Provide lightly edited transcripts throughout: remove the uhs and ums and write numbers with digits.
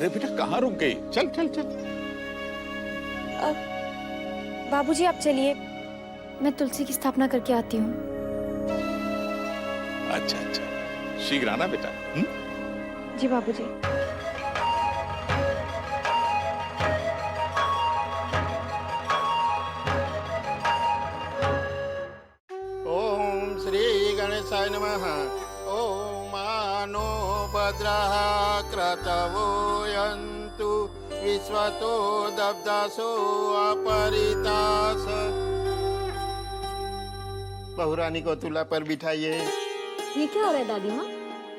अरे बेटा कहाँ रुक गई? चल चल चल। बाबूजी आप चलिए, मैं तुलसी की स्थापना करके आती हूँ। अच्छा अच्छा, शीघ्र आना बेटा। जी बाबूजी। ओम श्री गणेशाय नमः। ओम मानो भद्रः क्रतवो यन्तु विश्वतो दब्दासो अपरितास। बहुरानी को तुला पर बिठाइए। ये क्या हो रहा है दादी माँ?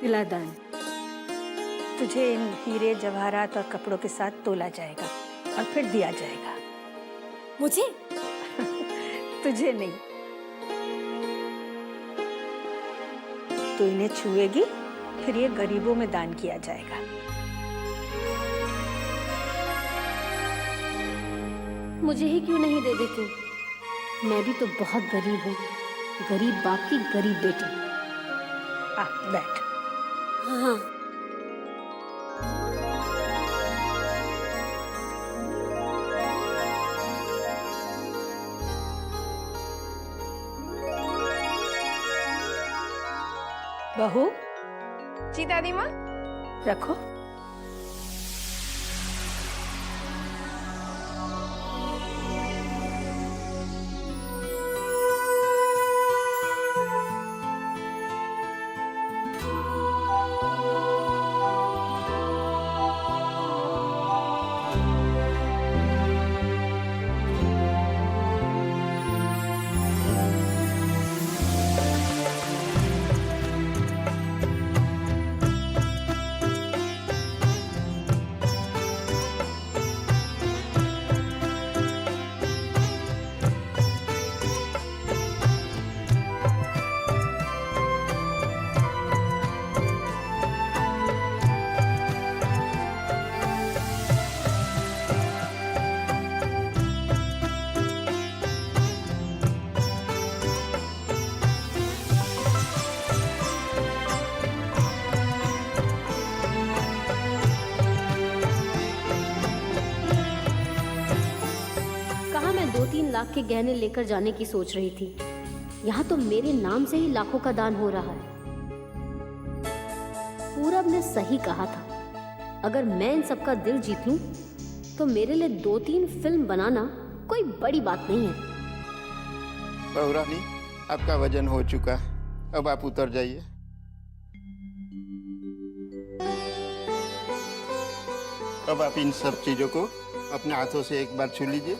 तिलादान तुझे इन हीरे जवाहरात और कपड़ों के साथ तोला जाएगा और फिर दिया जाएगा। मुझे? तुझे नहीं, तू इन्हें छुएगी फिर ये गरीबों में दान किया जाएगा। मुझे ही क्यों नहीं दे देती? मैं भी तो बहुत गरीब हूँ, गरीब बाप की गरीब बेटी। आ बैठ। हाँ। बहू जी दादी माँ। रखो। कहाँ मैं 2-3 लाख के गहने लेकर जाने की सोच रही थी, यहाँ तो मेरे नाम से ही लाखों का दान हो रहा है। पूरब ने सही कहा था, अगर मैं इन सबका दिल जीत लूं, तो मेरे लिए 2-3 फिल्म बनाना कोई बड़ी बात नहीं है। बहुरानी आपका वजन हो चुका, अब आप उतर जाइए। अब आप इन सब चीजों को अपने हाथों से एक बार छू लीजिए।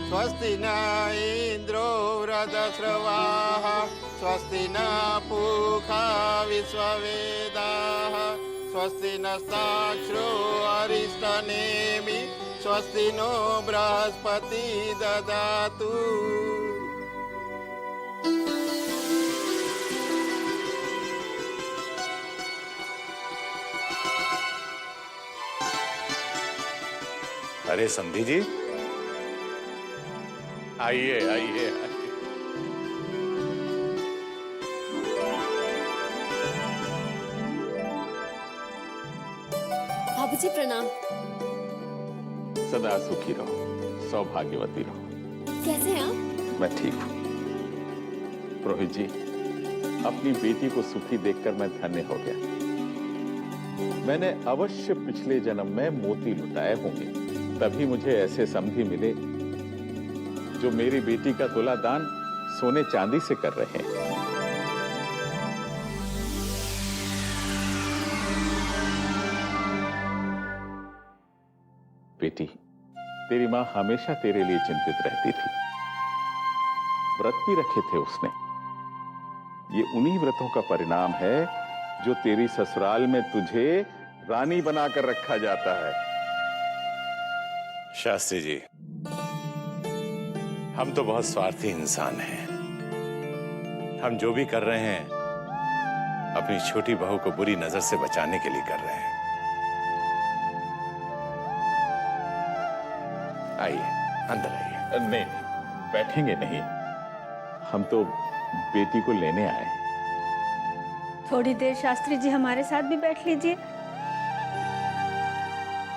स्वस्ति न इंद्रो वृद्धश्रवाः स्वस्ति न पूषा विश्ववेदाः स्वस्ति नस्ताक्ष्रो अरिष्टनेमि स्वस्ति नो बृहस्पति ददातु। अरे समधी जी, आइए आइए। बाबूजी प्रणाम। सदा सुखी रहो, सौभाग्यवती रहो। कैसे हैं आप? मैं ठीक हूँ। पुरोहित जी, अपनी बेटी को सुखी देखकर मैं धन्य हो गया। मैंने अवश्य पिछले जन्म में मोती लुटाए होंगे, तभी मुझे ऐसे समधी मिले जो मेरी बेटी का तुला दान सोने चांदी से कर रहे हैं। बेटी, तेरी मां हमेशा तेरे लिए चिंतित रहती थी। व्रत भी रखे थे उसने। ये उन्हीं व्रतों का परिणाम है जो तेरी ससुराल में तुझे रानी बनाकर रखा जाता है। शास्त्री जी, हम तो बहुत स्वार्थी इंसान हैं। हम जो भी कर रहे हैं अपनी छोटी बहू को बुरी नजर से बचाने के लिए कर रहे हैं। आइए, अंदर आइए। नहीं, बैठेंगे नहीं, हम तो बेटी को लेने आए। थोड़ी देर शास्त्री जी हमारे साथ भी बैठ लीजिए।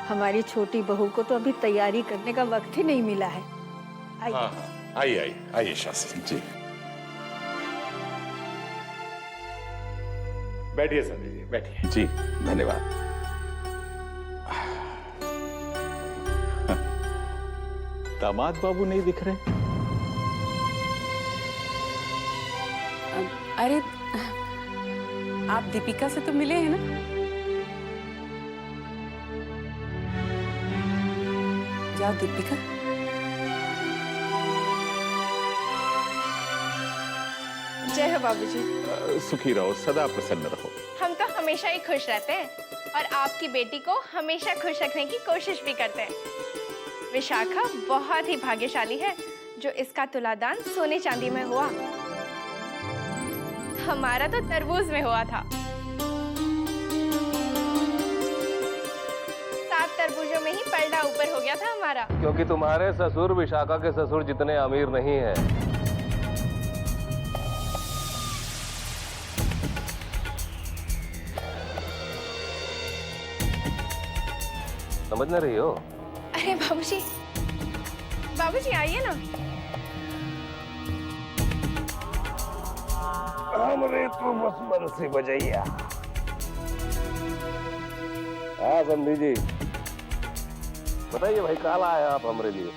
हमारी छोटी बहू को तो अभी तैयारी करने का वक्त ही नहीं मिला है। आइए। हाँ हाँ, आइए आइए आइए शास्त्री जी, बैठिए संजय जी, बैठिए। जी धन्यवाद। दामाद बाबू नहीं दिख रहे। अरे आप दीपिका से तो मिले हैं ना? जाओ दीपिका। जय हो बाबूजी। सुखी रहो, सदा प्रसन्न रहो। हम तो हमेशा ही खुश रहते हैं और आपकी बेटी को हमेशा खुश रखने की कोशिश भी करते हैं। विशाखा बहुत ही भाग्यशाली है जो इसका तुलादान सोने चांदी में हुआ। हमारा तो तरबूज में हुआ था। 7 तरबूजों में ही पलड़ा ऊपर हो गया था हमारा। क्योंकि तुम्हारे ससुर विशाखा के ससुर जितने अमीर नहीं हैं। समझ ना रही हो? अरे बाबूजी, बाबूजी आइए ना। हमरे तो बस बंसी बजैया। हाँ समझी जी, बताइए भाई, कल आए आप हमारे लिए?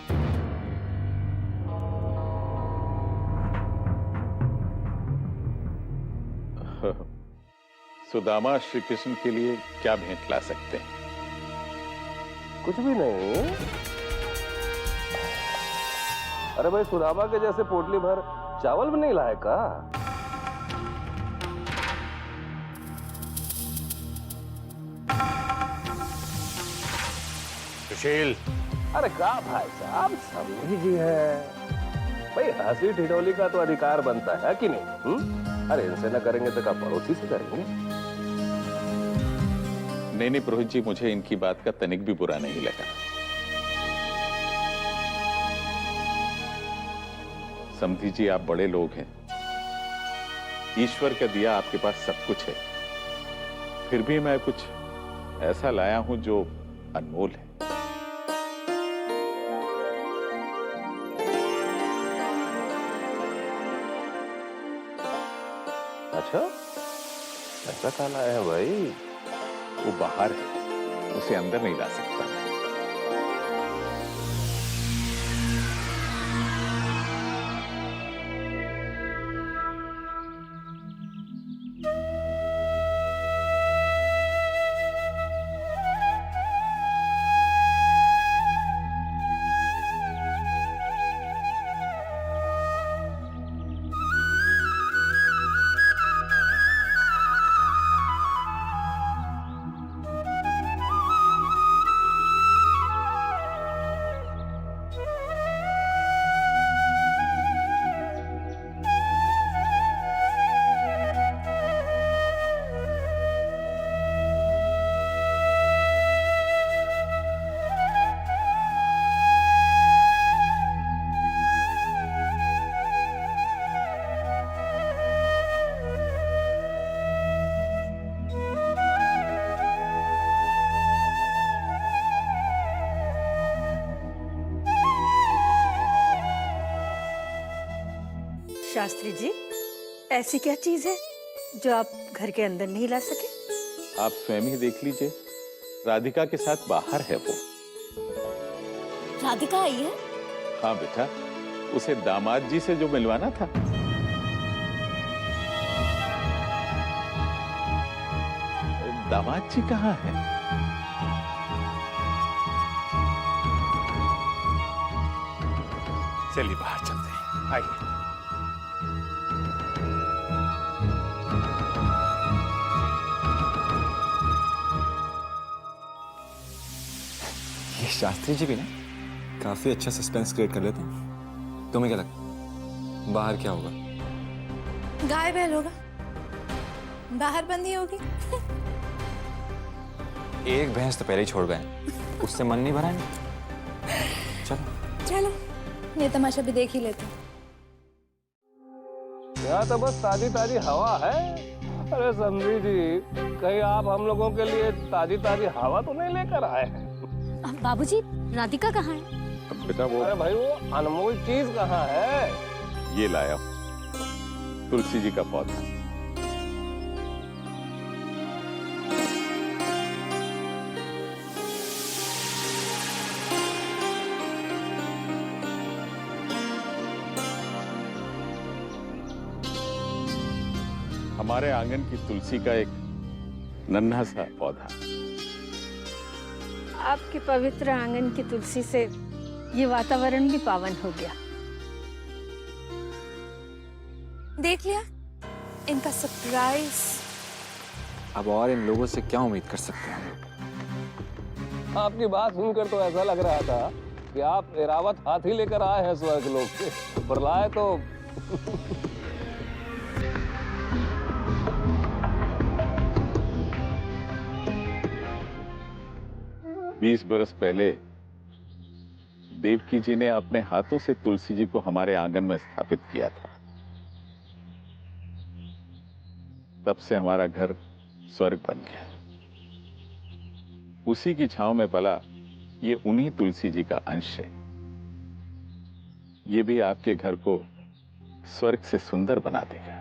सुदामा श्री कृष्ण के लिए क्या भेंट ला सकते हैं? कुछ भी नहीं। अरे भाई, सुदामा के जैसे पोटली भर चावल भी नहीं लाए का? सुशील, अरे का भाई साहब, समझी जी है भाई, हंसी ठिठोली का तो अधिकार बनता है कि नहीं? अरे इनसे न करेंगे तो क्या पड़ोसी से करेंगे? नहीं पुरोहित जी, मुझे इनकी बात का तनिक भी बुरा नहीं लगा। समझी जी, आप बड़े लोग हैं, ईश्वर का दिया आपके पास सब कुछ है, फिर भी मैं कुछ ऐसा लाया हूं जो अनमोल है। अच्छा, ऐसा क्या लाया है भाई? वो बाहर है, उसे अंदर नहीं ला सकता। शास्त्री जी, ऐसी क्या चीज है जो आप घर के अंदर नहीं ला सके? आप स्वयं ही देख लीजिए, राधिका के साथ बाहर है वो। राधिका आई है? हाँ बेटा, उसे दामाद जी से जो मिलवाना था। दामाद जी कहाँ हैं? चलिए बाहर चलते हैं, आइए। शास्त्री जी भी ना काफी अच्छा सस्पेंस क्रिएट कर लेते हैं। तुम्हें क्या लगता, बाहर क्या होगा? गाय बैल होगा, बाहर बंदी होगी। एक भैंस तो पहले ही छोड़ गए, उससे मन नहीं भरा नहीं। चलो चलो, ये तमाशा भी देख ही लेते हैं। यहाँ तो बस ताजी ताजी हवा है। अरे समझी जी, कहीं आप हम लोगों के लिए ताजी ताजी हवा तो नहीं लेकर आए हैं? बाबूजी, राधिका कहाँ है? अब बेटा वो अरे भाई, वो अनमोल चीज कहाँ है? ये लाया हूं, तुलसी जी का पौधा। हमारे आंगन की तुलसी का एक नन्हा सा पौधा। आपके पवित्र आंगन की तुलसी से ये वातावरण भी पावन हो गया। देख लिया इनका सरप्राइज। अब और इन लोगों से क्या उम्मीद कर सकते हैं हम लोग? आपकी बात सुनकर तो ऐसा लग रहा था कि आप एरावत हाथी लेकर आए हैं स्वर्ग लोक से, पर लाए तो 20 बरस पहले देवकी जी ने अपने हाथों से तुलसी जी को हमारे आंगन में स्थापित किया था। तब से हमारा घर स्वर्ग बन गया। उसी की छांव में पला ये उन्हीं तुलसी जी का अंश है। ये भी आपके घर को स्वर्ग से सुंदर बना देगा।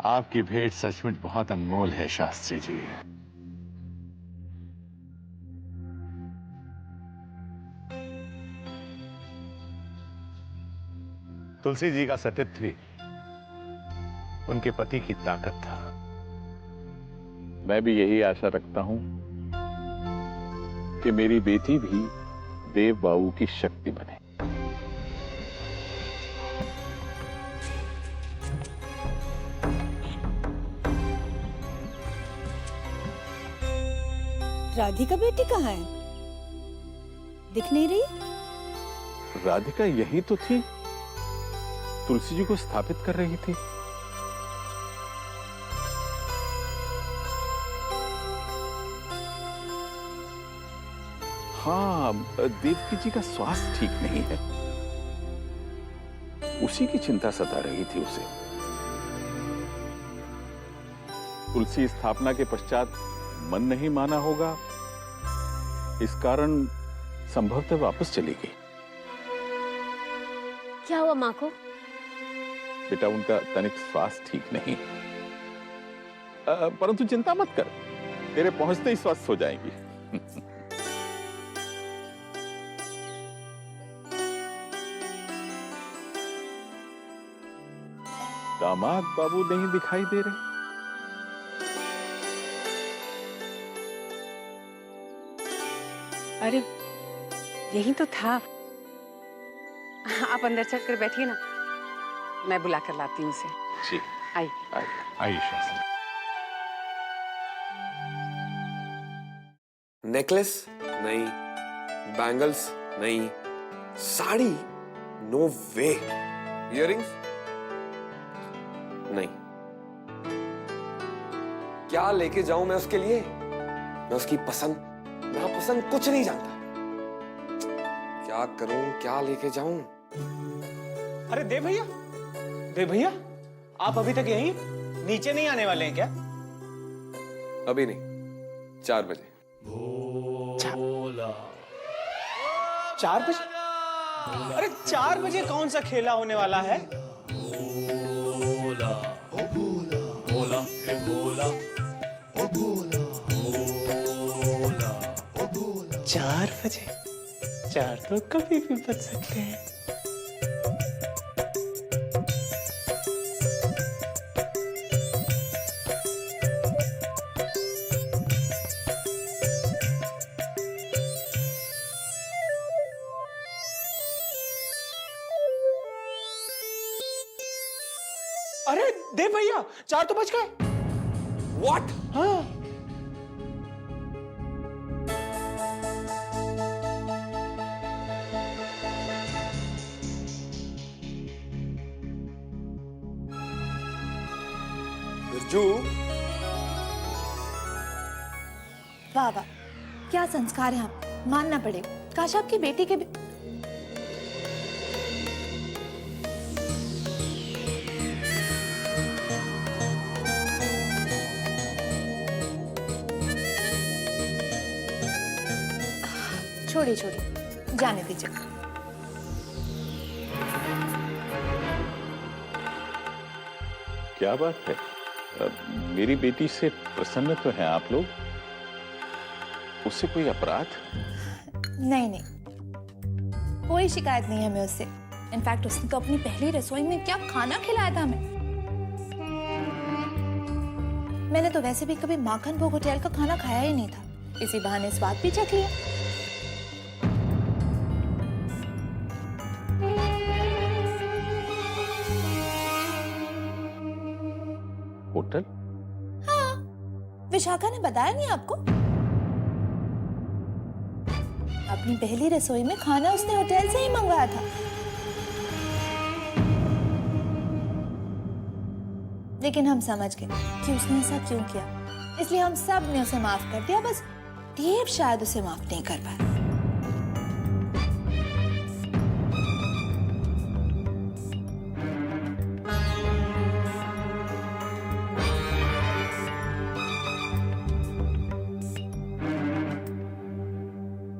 आपकी भेंट सचमुच बहुत अनमोल है शास्त्री जी। तुलसी जी का सतीत्व भी उनके पति की ताकत था। मैं भी यही आशा रखता हूं कि मेरी बेटी भी देव बाबू की शक्ति बने। राधिका बेटी कहाँ है? दिख नहीं रही। राधिका यही तो थी, तुलसी जी को स्थापित कर रही थी। हाँ, देवकी जी का स्वास्थ्य ठीक नहीं है, उसी की चिंता सता रही थी उसे। तुलसी स्थापना के पश्चात मन नहीं माना होगा, इस कारण संभवतः वापस चली गई। क्या हुआ माँ को? बेटा, उनका तनिक स्वास्थ्य ठीक नहीं, परंतु चिंता मत कर, तेरे पहुंचते ही स्वस्थ हो जाएंगी। दामाद बाबू नहीं दिखाई दे रहे। अरे यही तो था। आप अंदर चल कर बैठिए ना, मैं बुला कर लाती हूँ उसे। जी, आई। आइए शास्त्री। नेकलेस नहीं, बैंगल्स नहीं, साड़ी नो वे, इयररिंग्स नहीं। क्या लेके जाऊं मैं उसके लिए? मैं उसकी पसंद नापसंद कुछ नहीं जानता। क्या करूं, क्या लेके जाऊं? अरे देव भैया, आप अभी तक यहीं नीचे नहीं आने वाले हैं क्या? अभी नहीं, 4 बजे। 4 बजे? अरे 4 बजे कौन सा खेला होने वाला है? 4 बजे? 4 तो कभी भी बज सकते हैं। अरे देव भैया, 4 तो बज गए। What? हाँ। बिरजू, वाह वाह, क्या संस्कार है आप, मानना पड़ेगा। काश आपकी बेटी के भी... छोड़िए छोड़िए, जाने दीजिए। क्या बात है? मेरी बेटी से प्रसन्न तो हैं आप लोग? उससे कोई अपराध? नहीं नहीं, कोई शिकायत नहीं है हमें उससे। इनफैक्ट उसने तो अपनी पहली रसोई में क्या खाना खिलाया था हमें। मैंने तो वैसे भी कभी माखन भोग होटल का खाना खाया ही नहीं था, इसी बहाने स्वाद भी चख लिया। होटल? हाँ, विशाखा ने बताया नहीं आपको? अपनी पहली रसोई में खाना उसने होटल से ही मंगवाया था। लेकिन हम समझ गए कि उसने ऐसा क्यों किया, इसलिए हम सब ने उसे माफ कर दिया। बस देव शायद उसे माफ नहीं कर पाया।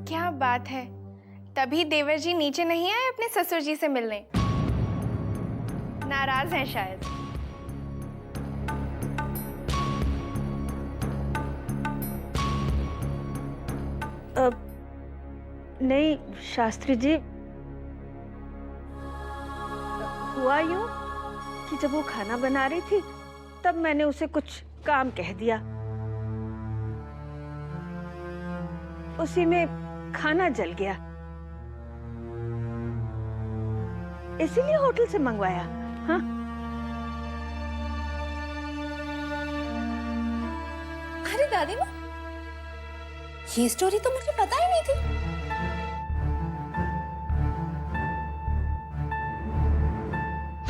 क्या बात है, तभी देवर जी नीचे नहीं आए अपने ससुर जी से मिलने। नाराज हैं शायद। नहीं शास्त्री जी, हुआ यूं कि जब वो खाना बना रही थी तब मैंने उसे कुछ काम कह दिया, उसी में खाना जल गया, इसीलिए होटल से मंगवाया। हाँ, अरे दादी माँ, ये स्टोरी तो मुझे पता ही नहीं थी।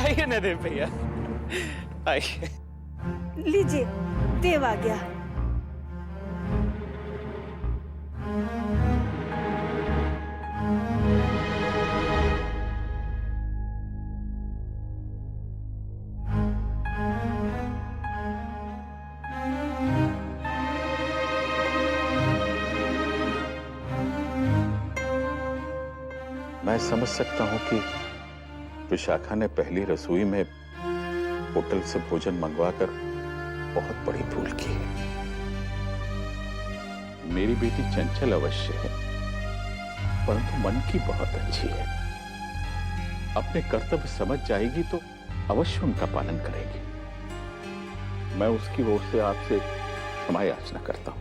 आइए ना देव भैया, आइए। लीजिए, देव आ गया। मैं समझ सकता हूं कि विशाखा ने पहली रसोई में होटल से भोजन मंगवाकर बहुत बड़ी भूल की है। मेरी बेटी चंचल अवश्य है, परंतु मन की बहुत अच्छी है। अपने कर्तव्य समझ जाएगी तो अवश्य उनका पालन करेगी। मैं उसकी ओर से आपसे क्षमा याचना करता हूं।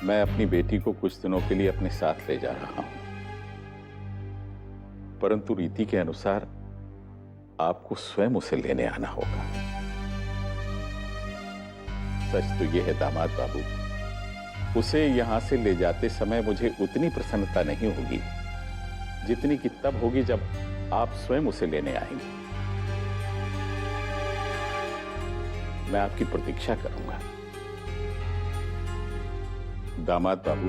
मैं अपनी बेटी को कुछ दिनों के लिए अपने साथ ले जा रहा हूं, परंतु रीति के अनुसार आपको स्वयं उसे लेने आना होगा। सच तो यह है दामाद बाबू, उसे यहां से ले जाते समय मुझे उतनी प्रसन्नता नहीं होगी जितनी कि तब होगी जब आप स्वयं उसे लेने आएंगे। मैं आपकी प्रतीक्षा करूंगा। दामाद बाबू,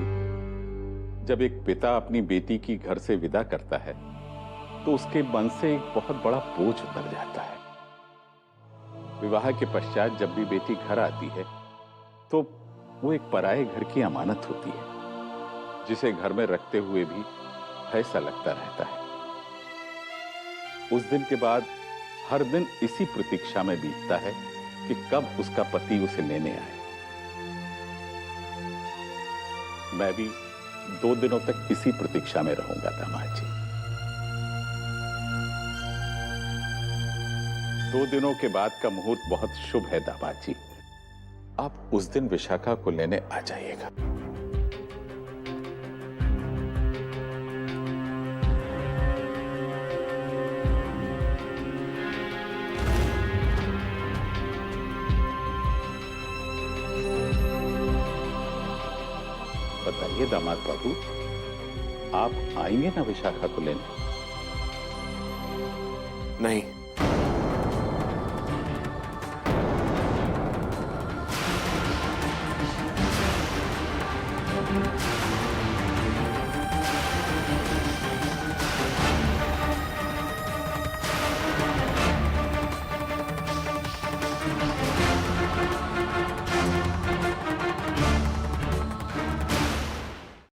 जब एक पिता अपनी बेटी की घर से विदा करता है तो उसके मन से एक बहुत बड़ा बोझ उतर जाता है। विवाह के पश्चात जब भी बेटी घर आती है तो वो एक पराये घर की अमानत होती है, जिसे घर में रखते हुए भी ऐसा लगता रहता है। उस दिन के बाद हर दिन इसी प्रतीक्षा में बीतता है कि कब उसका पति उसे लेने आए। मैं भी 2 दिनों तक इसी प्रतीक्षा में रहूंगा दामाद जी। 2 दिनों के बाद का मुहूर्त बहुत शुभ है दामाद जी। आप उस दिन विशाखा को लेने आ जाइएगा। बताइए दामाद बाबू, आप आएंगे ना विशाखा को लेने? नहीं,